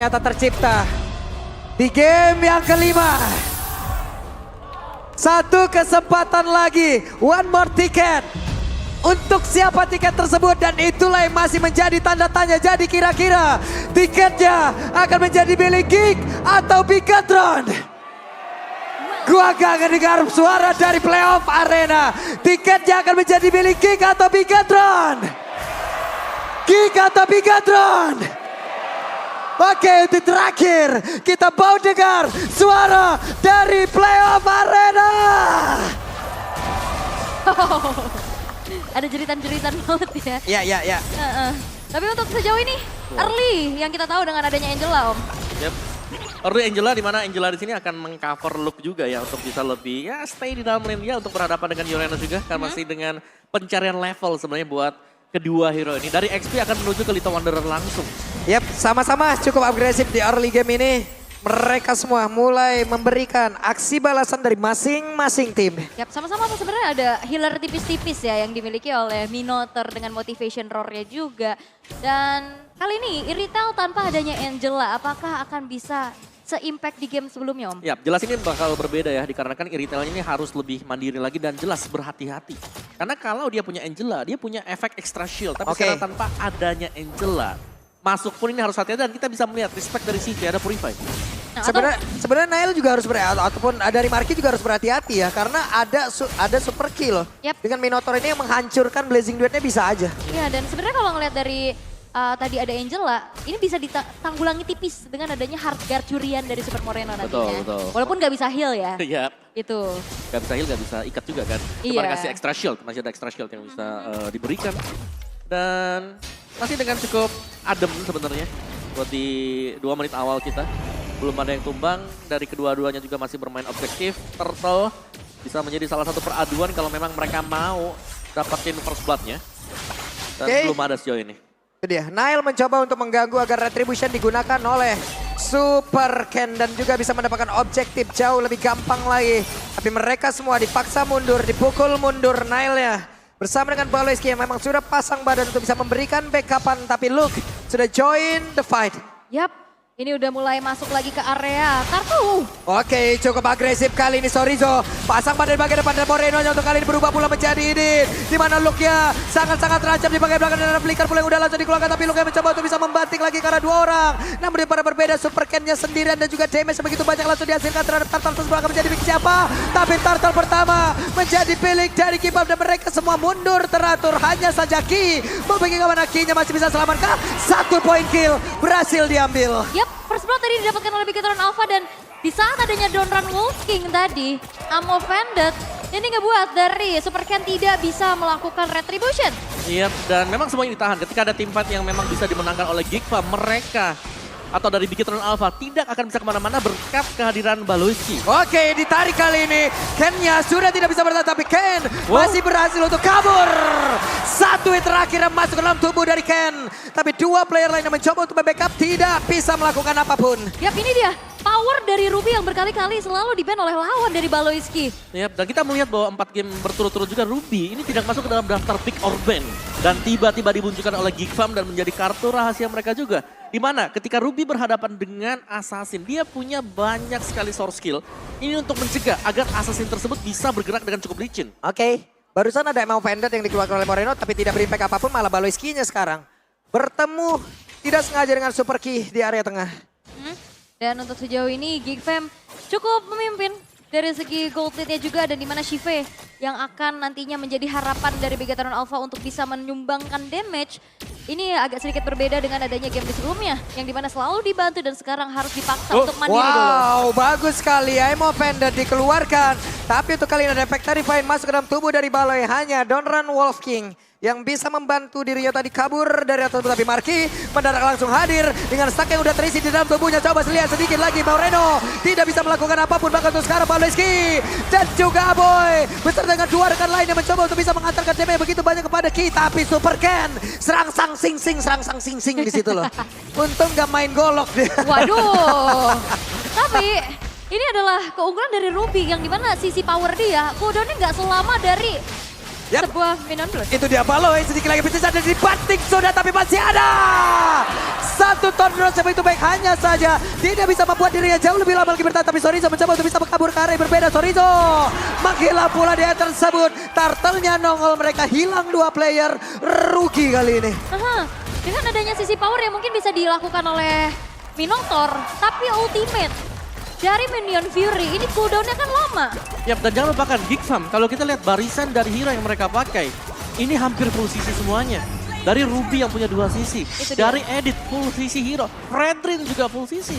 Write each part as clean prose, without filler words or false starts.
Nyata tercipta di game yang kelima. Satu kesempatan lagi, one more ticket. Untuk siapa tiket tersebut dan itulah yang masih menjadi tanda tanya. Jadi kira-kira tiketnya akan menjadi milik Geek atau Bigatron? Gua gak dengar suara dari playoff arena. Tiketnya akan menjadi milik Geek atau Bigatron? Geek atau Bigatron? Oke, itu terakhir. Kita mau dengar suara dari playoff arena. Ada jeritan-jeritan banget ya. Ya. Tapi untuk sejauh ini early yang kita tahu dengan adanya Angela Om. Yep. Early Angela di mana Angela di sini akan mengcover look juga ya untuk bisa lebih ya stay di dalam lane dia untuk berhadapan dengan Yorena juga karena masih dengan pencarian level sebenarnya buat kedua hero ini. Dari XP akan menuju ke Little Wanderer langsung. Yap, sama-sama cukup agresif di early game ini. Mereka semua mulai memberikan aksi balasan dari masing-masing tim. Yap, sama-sama sebenarnya ada healer tipis-tipis ya yang dimiliki oleh Minotaur dengan motivation roar-nya juga. Dan kali ini Irithel tanpa adanya Angela, apakah akan bisa se-impact di game sebelumnya Om? Ya, jelas ini bakal berbeda ya dikarenakan Irithel ini harus lebih mandiri lagi dan jelas berhati-hati. Karena kalau dia punya Angela, dia punya efek extra shield. Tapi sekarang tanpa adanya Angela, masuk pun ini harus hati-hati dan kita bisa melihat respect dari CV ada Purify. Nah, Sebenarnya Nail juga harus ataupun dari Marky juga harus berhati-hati ya karena ada super kill. Yep. Dengan Minotaur ini yang menghancurkan Blazing Duetnya bisa aja. Iya, dan sebenarnya kalau ngeliat dari tadi ada Angela, ini bisa ditanggulangi tipis dengan adanya Heartguard curian dari Super Moreno nantinya. Betul. Walaupun gak bisa heal ya. Iya. Itu. Gak bisa heal, gak bisa ikat juga kan. Iya. Cuma kasih extra shield, masih ada extra shield yang bisa diberikan. Dan masih dengan cukup adem sebenarnya buat di 2 menit awal kita. Belum ada yang tumbang, dari kedua-duanya juga masih bermain objektif. Turtle bisa menjadi salah satu peraduan kalau memang mereka mau dapetin first blood-nya. Dan belum ada sejauh ini. Itu dia, Nail mencoba untuk mengganggu agar Retribution digunakan oleh Super Ken dan juga bisa mendapatkan objektif jauh lebih gampang lagi. Tapi mereka semua dipaksa mundur, dipukul mundur Nailnya. Bersama dengan Baloiski yang memang sudah pasang badan untuk bisa memberikan backupan. Tapi Luke sudah join the fight. Yap. Ini udah mulai masuk lagi ke area kartu. Oke, cukup agresif kali ini Sorizo. Pasang badan bagian depan dan Moreno untuk kali ini berubah pula menjadi ini. Dimana look-nya sangat-sangat terancam di bagian belakang dan Flicker pula yang udah langsung dikeluarkan. Tapi Luke mencoba untuk bisa membanting lagi karena 2 orang. Namun daripada berbeda Super Ken-nya sendirian dan juga damage begitu banyak langsung dihasilkan terhadap Turtle. Terus belakang menjadi milik siapa? Tapi Turtle pertama menjadi milik dari Keep Up dan mereka semua mundur teratur. Hanya saja Ki membagikan mana Ki-nya masih bisa selamatkan. 1 point kill berhasil diambil. Yap, first blood tadi didapatkan oleh Bigatron Alpha dan di saat adanya Donran Wolf King tadi, Ammo Vanded ini ngebuat dari Super Ken tidak bisa melakukan retribution. Iya, dan memang semuanya ditahan. Ketika ada tim fight yang memang bisa dimenangkan oleh Gigfa, mereka atau dari Bigatron Alpha tidak akan bisa kemana-mana berkat kehadiran Baloiski. Oke, ditarik kali ini. Ken-nya sudah tidak bisa bertahan, tapi Ken masih berhasil untuk kabur. 1 hit terakhir yang masuk ke dalam tubuh dari Ken. Tapi 2 player lain yang mencoba untuk membackup tidak bisa melakukan apapun. Yap, ini dia. Power dari Ruby yang berkali-kali selalu di-ban oleh lawan dari Baloiski. Yap, dan kita melihat bahwa 4 game berturut-turut juga Ruby ini tidak masuk ke dalam daftar pick or ban. Dan tiba-tiba dimunculkan oleh Geekfam dan menjadi kartu rahasia mereka juga. Dimana ketika Ruby berhadapan dengan Assassin, dia punya banyak sekali source skill. Ini untuk mencegah agar Assassin tersebut bisa bergerak dengan cukup licin. Oke, barusan ada Ammo Vanded yang dikeluarkan oleh Moreno, tapi tidak berimpact apapun, malah Baloiski-nya sekarang bertemu tidak sengaja dengan Super Ki di area tengah. Dan untuk sejauh ini Geekfam cukup memimpin dari segi gold lead-nya juga dan dimana Shive yang akan nantinya menjadi harapan dari Bigatron Alpha untuk bisa menyumbangkan damage. Ini agak sedikit berbeda dengan adanya game di sebelumnya yang dimana selalu dibantu dan sekarang harus dipaksa untuk mandiri dulu. Wow, bagus sekali. Ammo Vanded dikeluarkan. Tapi untuk kali ini ada Effect Terrifying masuk ke dalam tubuh dari Baloi. Hanya Donran Wolf King yang bisa membantu dirinya tadi kabur dari atas, tapi Marky mendarat langsung hadir dengan stack yang udah terisi di dalam tubuhnya. Coba lihat sedikit lagi, Moreno tidak bisa melakukan apapun bahkan untuk sekarang. Baloiski dan juga Aboy beserta dengan 2 rekan lain yang mencoba untuk bisa mengantarkan damage begitu banyak kepada Ki, tapi Super Ken serang sang sing sing di situ loh. Untung gak main golok dia. Waduh, tapi ini adalah keunggulan dari Ruby yang dimana sisi power dia cooldownnya nggak selama dari Yap. sebuah Minion Plus. Itu dia Baloy, sedikit lagi bisnis ada dibanting sudah tapi masih ada. Satu ton Rose itu baik hanya saja tidak bisa membuat dirinya jauh lebih lama lagi bertahan. Tapi Sorizo mencoba untuk bisa kabur ke arah yang berbeda. Sorizo menghilang pula dia tersebut. Turtle-nya nongol, mereka hilang 2 player. Rugi kali ini. Aha, dengan adanya sisi power yang mungkin bisa dilakukan oleh Minotaur, tapi ultimate dari Minion Fury ini cooldown-nya kan lama. Yap, dan jangan lupakan Geek Fam, kalau kita lihat barisan dari hero yang mereka pakai, ini hampir full sisi semuanya. Dari Ruby yang punya 2 sisi, Itu dia. dari Edit full sisi hero, Fredrin juga full sisi.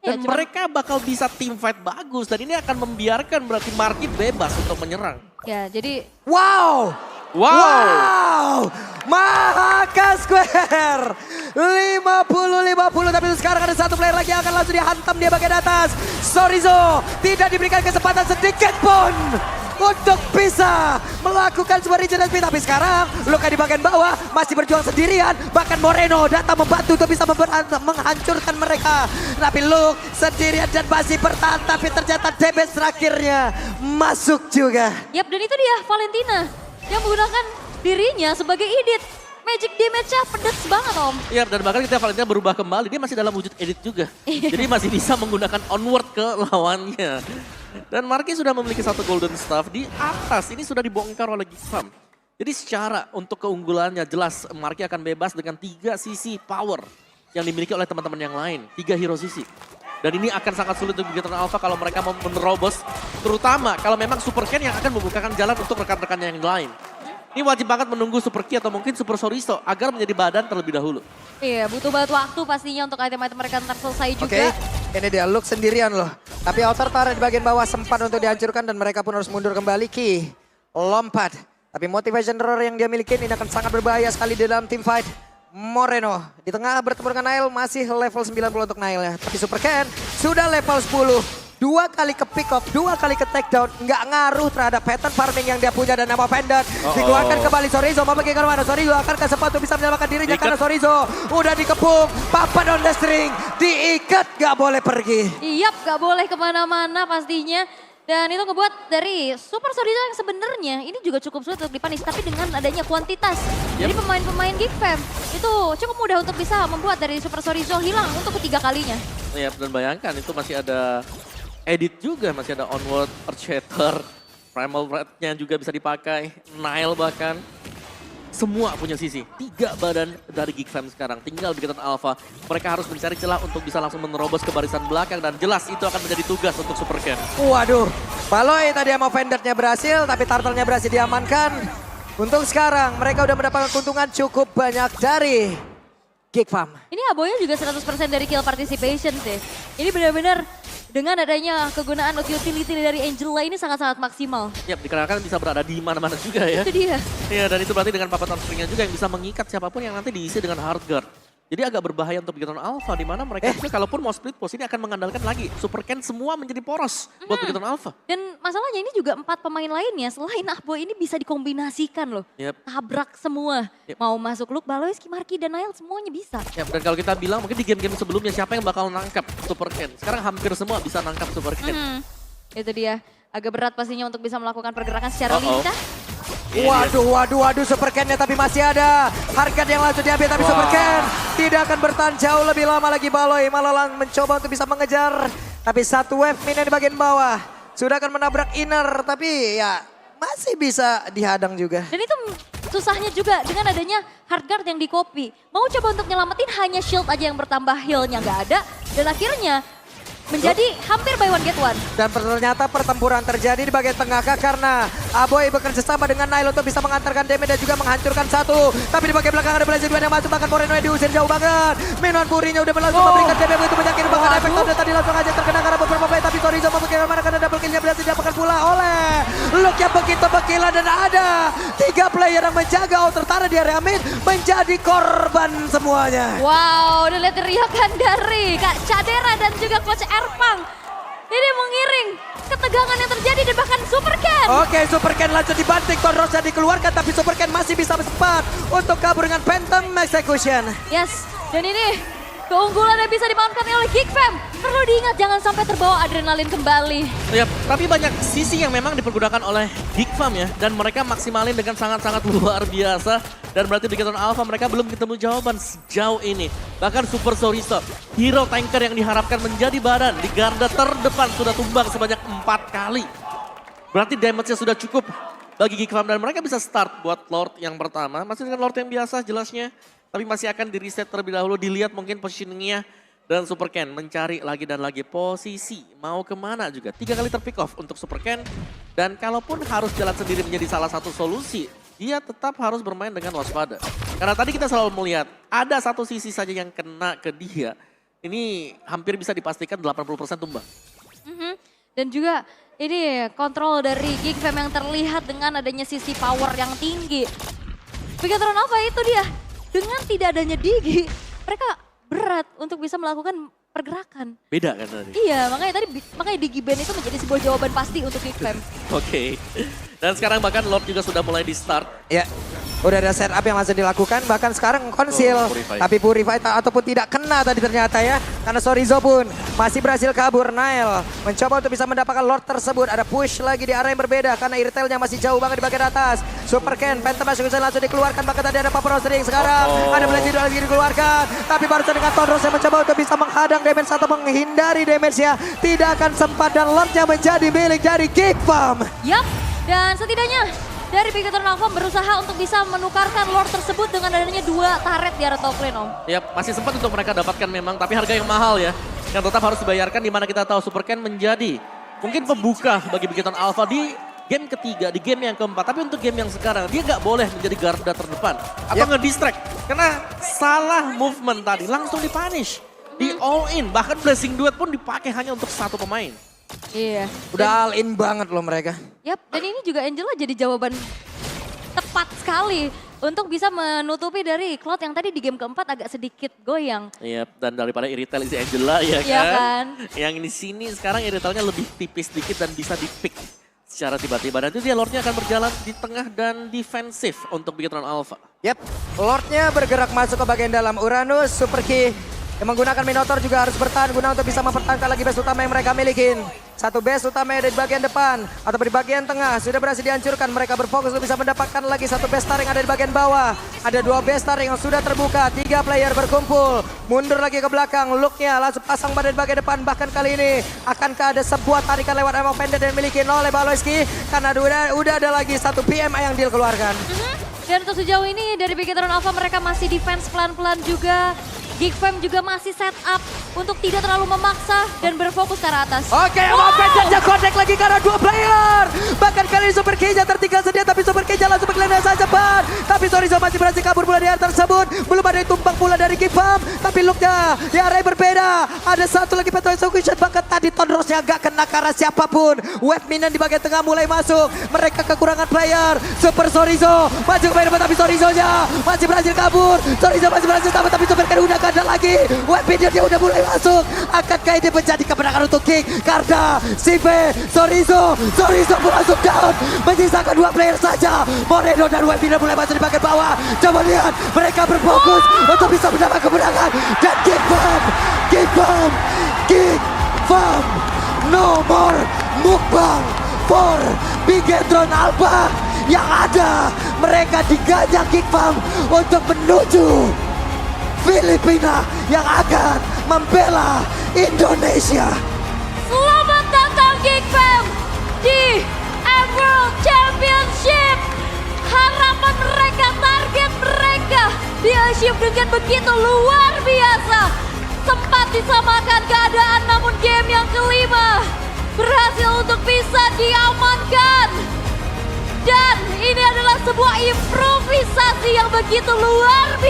Ya, Dan cuman- mereka bakal bisa team fight bagus dan ini akan membiarkan berarti Marky bebas untuk menyerang. Ya, jadi Wow. Wow. Mahaka Square. 50-50 tapi sekarang ada 1 player lagi yang akan langsung dihantam dia bagian atas. Sorizo tidak diberikan kesempatan sedikit pun untuk bisa melakukan sebuah regenerasi. Tapi sekarang Luka di bagian bawah masih berjuang sendirian. Bahkan Moreno datang membantu untuk bisa menghancurkan mereka. Tapi Luke sendirian dan masih bertahan. Tapi ternyata damage terakhirnya masuk juga. yap, dan itu dia Valentina yang menggunakan dirinya sebagai edit. Magic damage-nya pedes banget Om. Iya, dan bahkan kita Valentina berubah kembali, dia masih dalam wujud Edit juga. Jadi masih bisa menggunakan onward ke lawannya. Dan Marky sudah memiliki 1 golden staff di atas, ini sudah dibongkar oleh Geek Fam. Jadi secara untuk keunggulannya jelas Marky akan bebas dengan 3 sisi power yang dimiliki oleh teman-teman yang lain. 3 hero sisi. Dan ini akan sangat sulit untuk Bigetron Alpha kalau mereka mau menerobos. Terutama kalau memang Super Ken yang akan membukakan jalan untuk rekan-rekannya yang lain. Ini wajib banget menunggu Super Ki atau mungkin Super Sorizo agar menjadi badan terlebih dahulu. Iya, butuh banget waktu pastinya untuk item-item mereka ntar selesai juga. Oke, ini dia Luke sendirian loh. Tapi Outer Tower di bagian bawah sempat untuk dihancurkan dan mereka pun harus mundur kembali. Ki, lompat. Tapi motivation roar yang dia miliki ini akan sangat berbahaya sekali di dalam team fight. Moreno di tengah bertemu dengan Nail, masih level 90 untuk Nail ya. Tapi Super Ken sudah level 10. 2 kali ke pick off, 2 kali ke take down. Nggak ngaruh terhadap pattern farming yang dia punya dan nama pendant. Dikeluarkan kembali Sorizo, mau pergi ke mana? Sorizo akan ke sempat untuk bisa menyelamatkan dirinya karena Sorizo udah dikepung. Papan on the string, diikat nggak boleh pergi. Iyap, gak boleh kemana-mana pastinya. Dan itu ngebuat dari Super Sorizo yang sebenarnya ini juga cukup sulit untuk dipanis. Tapi dengan adanya kuantitas dari pemain-pemain Geek Fam itu cukup mudah untuk bisa membuat dari Super Sorizo hilang untuk ketiga kalinya. Ya, dan bayangkan itu masih ada Edit juga, masih ada Onward, Earthshatter, Primal Red-nya juga bisa dipakai, Nile bahkan. Semua punya sisi, 3 badan dari Geek Fam sekarang, tinggal Bigetron Alpha. Mereka harus mencari celah untuk bisa langsung menerobos ke barisan belakang dan jelas itu akan menjadi tugas untuk Super Ken. Waduh, Baloy tadi sama Vendor-nya berhasil, tapi Turtle-nya berhasil diamankan. Untuk sekarang mereka udah mendapatkan keuntungan cukup banyak dari Geek Fam. Ini Aboya juga 100% dari kill participation sih. Ini benar-benar dengan adanya kegunaan utility dari Angela ini sangat-sangat maksimal. Yap, dikarenakan bisa berada di mana-mana juga ya. Itu dia. Iya, dan itu berarti dengan papan stringnya juga yang bisa mengikat siapapun yang nanti diisi dengan hard guard. Jadi agak berbahaya untuk Bigetron Alpha, di mana mereka juga kalaupun mau split post ini akan mengandalkan lagi Super Ken semua menjadi poros buat Bigetron Alpha. Dan masalahnya ini juga 4 pemain lainnya selain Aboy ini bisa dikombinasikan loh. Yap. Tabrak semua. Yep. Mau masuk Luke, Baloy, Marky, dan Nail semuanya bisa. Ya, dan kalau kita bilang mungkin di game-game sebelumnya siapa yang bakal nangkap Super Ken. Sekarang hampir semua bisa nangkap Super Ken. Itu dia. Agak berat pastinya untuk bisa melakukan pergerakan secara lincah. Waduh, Super Ken-nya tapi masih ada. Harga yang langsung diambil tapi Super Ken tidak akan bertahan jauh lebih lama lagi. Baloy malah mencoba untuk bisa mengejar. Tapi 1 wave minion di bagian bawah. Sudah akan menabrak inner tapi ya masih bisa dihadang juga. Dan itu susahnya juga dengan adanya hard guard yang di copy. Mau coba untuk nyelamatin hanya shield aja yang bertambah heal-nya nggak ada. Dan akhirnya menjadi hampir buy one get one. Dan ternyata pertempuran terjadi di bagian tengah karena Aboy bekerja sama dengan Nail untuk bisa mengantarkan damage dan juga menghancurkan 1. Tapi di bagian belakang ada Blazer yang masuk, bahkan Moreno yang diusir jauh banget. Minuan Purinya udah berlangsung memberikan damage begitu menyakiti, bahkan efek top tadi langsung aja terkena karena beberapa play. Tapi Sorizo memberikan mana karena double kill-nya berhasil diapakan pula oleh Luke yang begitu berkilah. Dan ada 3 player yang menjaga Outer Tower di area mid menjadi korban semuanya. Wow, udah lihat teriakan dari Kak Cadera dan juga Coach Erpang. Ini mengiring ketegangan yang terjadi dan bahkan Super Ken. Oke, Super Ken langsung dibanting, Ton Rosa dikeluarkan tapi Super Ken masih bisa sempat untuk kabur dengan Phantom Execution. Yes, dan ini keunggulan yang bisa dimanfaatkan oleh Geek Fam. Perlu diingat jangan sampai terbawa adrenalin kembali. Ya, tapi banyak sisi yang memang dipergunakan oleh Geek Fam ya. Dan mereka maksimalin dengan sangat-sangat luar biasa. Dan berarti Bigetron Alpha mereka belum ketemu jawaban sejauh ini. Bahkan Super Soriso, hero tanker yang diharapkan menjadi badan di garda terdepan sudah tumbang sebanyak 4 kali. Berarti damage-nya sudah cukup bagi Geek Fam dan mereka bisa start buat Lord yang pertama. Masih dengan Lord yang biasa jelasnya. Tapi masih akan di reset terlebih dahulu, dilihat mungkin positioningnya. Dan Super Ken mencari lagi dan lagi posisi. Mau kemana juga. 3 kali terpick off untuk Super Ken. Dan kalaupun harus jalan sendiri menjadi salah satu solusi, dia tetap harus bermain dengan waspada. Karena tadi kita selalu melihat, ada satu sisi saja yang kena ke dia. Ini hampir bisa dipastikan 80% tumbang. Dan juga ini kontrol dari Geek Fam yang terlihat dengan adanya sisi power yang tinggi. Bigetron Alpha itu dia. Dengan tidak adanya Digi, mereka berat untuk bisa melakukan pergerakan. Beda kan tadi? Iya, makanya Digi Band itu menjadi sebuah jawaban pasti untuk Geek Fam. Oke. Dan sekarang bahkan Lord juga sudah mulai di start. Ya, udah ada setup yang langsung dilakukan. Bahkan sekarang konsil. Purify. Tapi Purify ataupun tidak kena tadi ternyata ya. Karena Sorizo pun masih berhasil kabur. Nail mencoba untuk bisa mendapatkan Lord tersebut. Ada push lagi di arah yang berbeda. Karena Irtelnya masih jauh banget di bagian atas. Super Ken, Phantom Masuk langsung dikeluarkan. Bahkan tadi ada Papa Rosering. Sekarang ada Blade lagi dikeluarkan. Tapi barusan dengan Tonros yang mencoba untuk bisa menghadang damage atau menghindari damage-nya. Tidak akan sempat dan Lordnya menjadi milik dari Geek Fam. Yap, dan setidaknya dari Bigetron Alpha berusaha untuk bisa menukarkan Lord tersebut dengan adanya 2 turret di arah top lane, Om. Ya, masih sempat untuk mereka dapatkan memang, tapi harga yang mahal ya. Yang tetap harus dibayarkan, di mana kita tahu Super Ken menjadi mungkin pembuka bagi Bigetron Alpha di game ketiga, di game yang keempat. Tapi untuk game yang sekarang, dia nggak boleh menjadi garda terdepan. Atau nge-distract. Karena salah movement tadi, langsung dipunish. Di all in, bahkan Blessing Duet pun dipakai hanya untuk 1 pemain. Iya. Udah all in banget loh mereka. Yap, dan ini juga Angela jadi jawaban tepat sekali untuk bisa menutupi dari Cloud yang tadi di game keempat agak sedikit goyang. Iya, dan daripada Iritel isi Angela ya kan. Iya kan. Yang di sini sekarang Iritelnya lebih tipis sedikit dan bisa di-pick secara tiba-tiba. Dan itu dia Lordnya akan berjalan di tengah dan defensif untuk Bigetron Alpha. Yap, Lordnya bergerak masuk ke bagian dalam. Uranus, Super Key yang menggunakan Minotaur juga harus bertahan guna untuk bisa mempertahankan lagi base utama yang mereka milikin. Satu base utama yang ada di bagian depan atau di bagian tengah sudah berhasil dihancurkan. Mereka berfokus untuk bisa mendapatkan lagi satu base star yang ada di bagian bawah. Ada 2 base star yang sudah terbuka. 3 player berkumpul. Mundur lagi ke belakang. Looknya langsung pasang pada di bagian depan. Bahkan kali ini akankah ada sebuah tarikan lewat ammo pendek dan dimiliki oleh Baloyski. Karena udah ada lagi 1 PMI yang dikeluarkan. Dan untuk sejauh ini dari Bigetron Alpha mereka masih defense pelan-pelan juga. Geek Fam juga masih set up untuk tidak terlalu memaksa dan berfokus ke arah atas. Oke, Pendeknya connect lagi karena 2 player. Bahkan kali ini Super Key-nya tertinggal sedia, tapi Super Key langsung bergelandangan saja cepat. Tapi Sorizo masih berhasil kabur pula di area tersebut. Belum ada yang tumpang pula dari Geek Fam. Tapi look-nya di area yang berbeda. Ada satu lagi Petrol Execution. Bahkan tadi Tonrosnya gak kena ke arah siapapun. Web Minion di bagian tengah mulai masuk. Mereka kekurangan player. Super Sorizo maju ke depan, tapi Sorizo-nya masih berhasil kabur. Sorizo masih berhasil kabur, tapi Super Key udah gak ada lagi. Web Minion dia udah mulai masuk. Akankah ini menjadi kemenangan untuk Geek? Karena Sive, Sorizo pun masuk down. Menyisakan 2 player saja. Moreno dan Web Minion mulai masuk di bagian bawah. Coba lihat, mereka berfokus untuk bisa mendapat kemenangan. Dan Geek Fam, no more mukbang for Bigetron Alpha. Yang ada, mereka digajak Geek Fam untuk menuju Filipina yang akan membela Indonesia. Selamat datang Geek Fam di Emerald Championship. Harapan mereka, target mereka di-achieve dengan begitu luar biasa. Sempat disamakan keadaan namun game yang kelima berhasil untuk bisa diamankan. Dan ini adalah sebuah improvisasi yang begitu luar biasa.